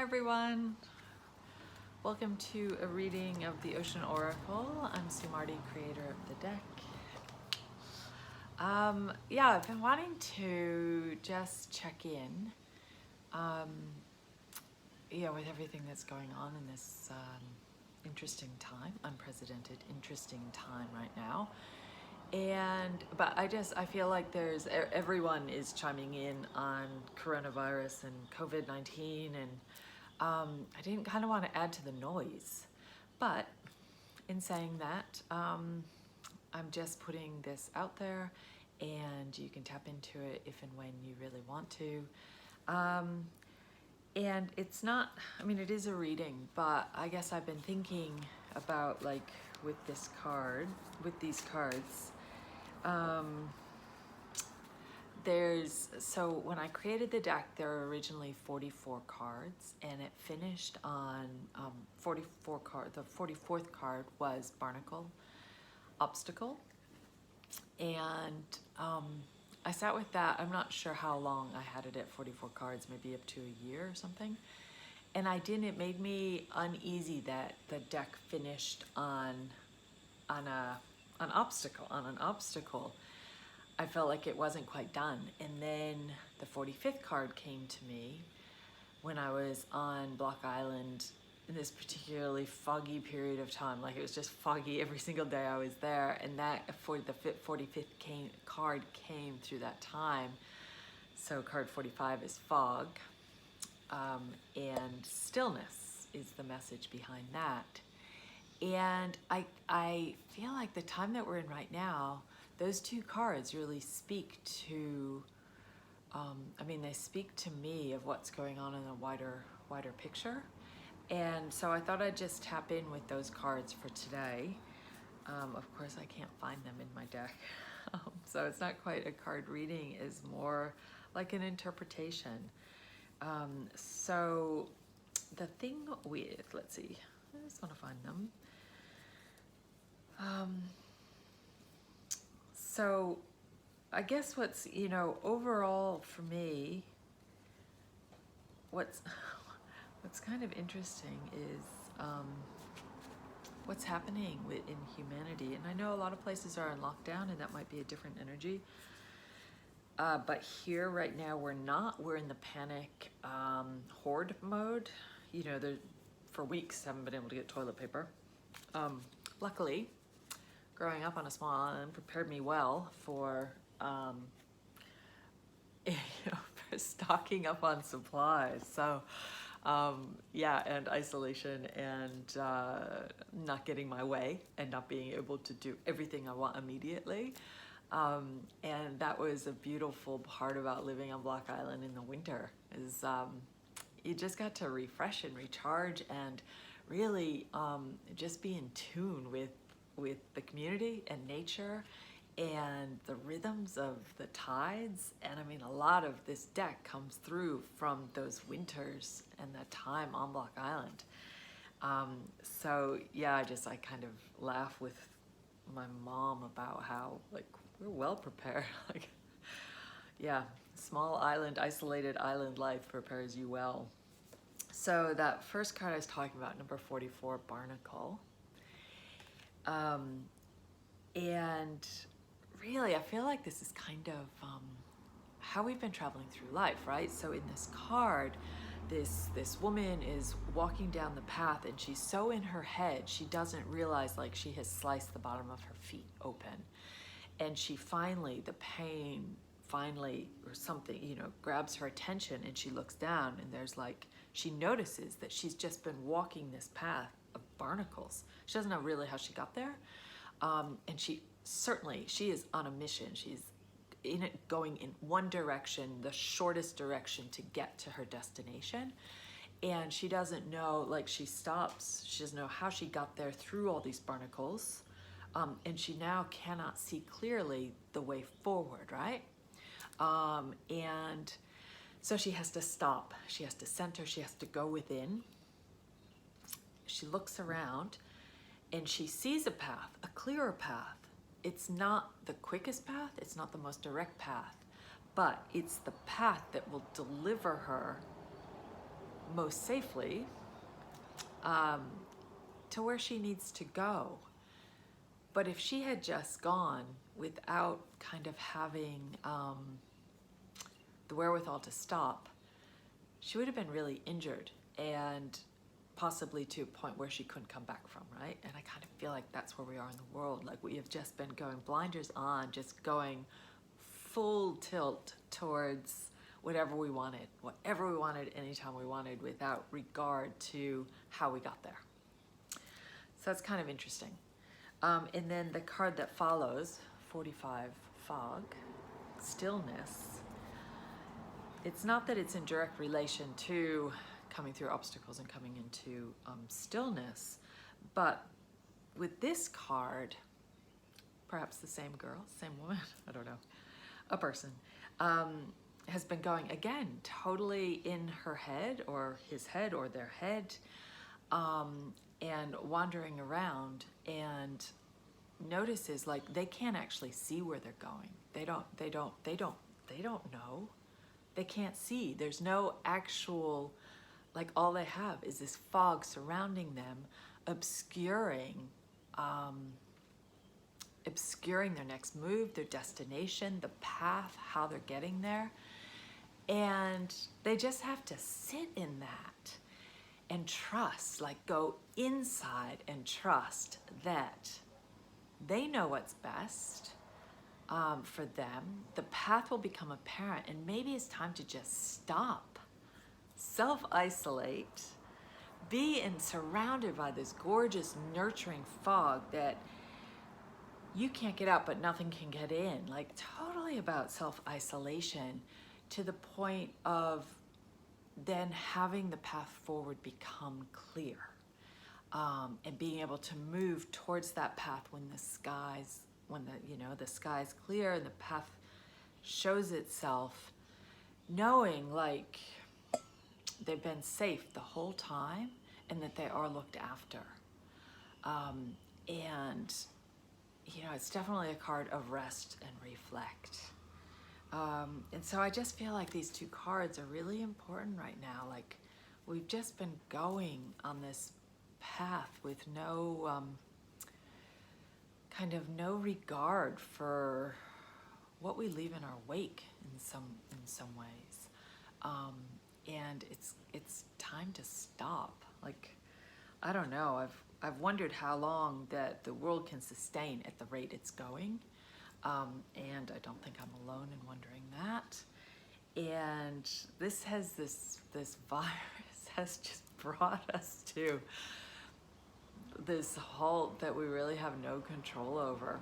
Everyone, welcome to a reading of the Ocean Oracle. I'm Sue Marty, creator of the deck. I've been wanting to just check in, with everything that's going on in this interesting time, unprecedented, interesting time right now. But I feel like everyone is chiming in on coronavirus and COVID-19, and I didn't kind of want to add to the noise. But in saying that, I'm just putting this out there, and you can tap into it if and when you really want to. And it's not, it is a reading, but I guess I've been thinking about, like, with these cards, so when I created the deck, there were originally 44 cards, and it finished on 44 cards. The 44th card was Barnacle Obstacle, and I sat with that. I'm not sure how long I had it at 44 cards, maybe up to a year or something. And it made me uneasy that the deck finished on an obstacle. I felt like it wasn't quite done. And then the 45th card came to me when I was on Block Island in this particularly foggy period of time. Like, it was just foggy every single day I was there. And that for the 45th card came through that time. So card 45 is fog, and stillness is the message behind that. And I feel like the time that we're in right now, those two cards really speak to, they speak to me of what's going on in a wider picture. And so I thought I'd just tap in with those cards for today. Of course, I can't find them in my deck. So it's not quite a card reading, it's more like an interpretation. So the thing with, let's see, I just want to find them. So I guess what's, overall for me, what's kind of interesting is what's happening in humanity. And I know a lot of places are in lockdown, and that might be a different energy. But here right now we're not. We're in the panic hoard mode. For weeks haven't been able to get toilet paper. Luckily, growing up on a small island prepared me well for for stocking up on supplies. So and isolation, and not getting my way, and not being able to do everything I want immediately. And that was a beautiful part about living on Block Island in the winter, is you just got to refresh and recharge, and really just be in tune with the community and nature and the rhythms of the tides. And a lot of this deck comes through from those winters and that time on Block Island. I kind of laugh with my mom about how, like, we're well prepared. Small island, isolated island life prepares you well. So that first card I was talking about, number 44, Barnacle. And really, I feel like this is kind of how we've been traveling through life, right? So in this card, this woman is walking down the path, and she's so in her head, she doesn't realize, like, she has sliced the bottom of her feet open. And the pain finally, or something, grabs her attention, and she looks down, and she notices that she's just been walking this path of barnacles. She doesn't know really how she got there. And she is on a mission. She's going in one direction, the shortest direction to get to her destination. And she doesn't know, like, she stops. She doesn't know how she got there through all these barnacles. And she now cannot see clearly the way forward, right? And so she has to stop. She has to center. She has to go within. She looks around, and she sees a path, a clearer path. It's not the quickest path. It's not the most direct path, but it's the path that will deliver her most safely um, to where she needs to go. But if she had just gone without kind of having the wherewithal to stop, she would have been really injured and possibly to a point where she couldn't come back from, right? And I kind of feel like that's where we are in the world. Like we have just been going blinders on, just going full tilt towards whatever we wanted, anytime we wanted, without regard to how we got there. So that's kind of interesting. And then the card that follows, 45, Fog, Stillness. It's not that it's in direct relation to coming through obstacles and coming into stillness, but with this card, perhaps the same girl, same woman, I don't know, a person, has been going, again, totally in her head or his head or their head, and wandering around, and notices like they can't actually see where they're going. They don't know. They can't see. There's no actual, like all they have is this fog surrounding them, obscuring their next move, their destination, the path, how they're getting there. And they just have to sit in that and trust, like go inside and trust that they know what's best for them. The path will become apparent, and maybe it's time to just stop, self-isolate, be surrounded by this gorgeous, nurturing fog that you can't get out, but nothing can get in. Like totally about self-isolation to the point of then having the path forward become clear, and being able to move towards that path when the sky's clear and the path shows itself, knowing like they've been safe the whole time and that they are looked after. And it's definitely a card of rest and reflect. And so I just feel like these two cards are really important right now. Like we've just been going on this path with no no regard for what we leave in our wake in some ways. And it's time to stop. Like I don't know, I've wondered how long that the world can sustain at the rate it's going. And I don't think I'm alone in wondering that. And this virus has just brought us to this halt that we really have no control over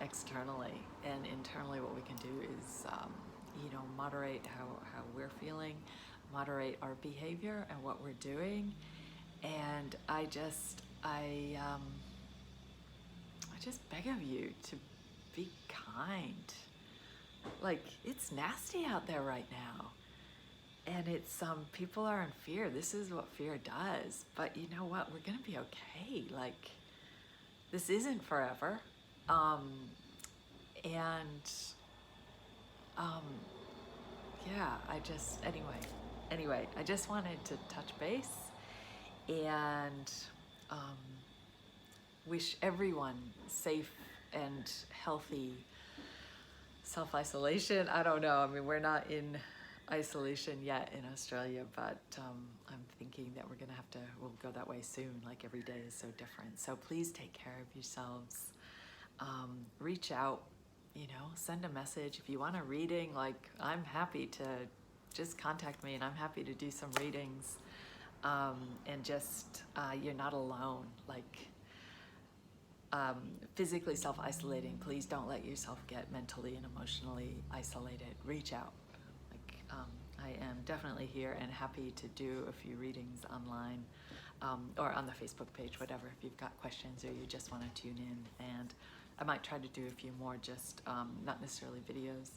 externally. And internally what we can do is, moderate how we're feeling, moderate our behavior and what we're doing. And I just beg of you to be kind. Like it's nasty out there right now, and it's people are in fear. This is what fear does. But you know what? We're gonna be okay. Like this isn't forever. Yeah. Anyway, I just wanted to touch base and wish everyone safe and healthy self-isolation. I don't know. I mean, we're not in isolation yet in Australia, but I'm thinking that we'll go that way soon. Like every day is so different. So please take care of yourselves. Reach out, send a message. If you want a reading, like I'm happy to just contact me and I'm happy to do some readings. And just, you're not alone. Like, physically self-isolating, please don't let yourself get mentally and emotionally isolated. Reach out. Like, I am definitely here and happy to do a few readings online, or on the Facebook page, whatever, if you've got questions or you just want to tune in. And I might try to do a few more, just not necessarily videos,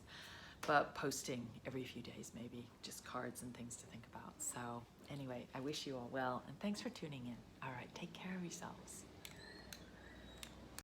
but posting every few days, maybe just cards and things to think about. So anyway, I wish you all well, and thanks for tuning in. All right, take care of yourselves.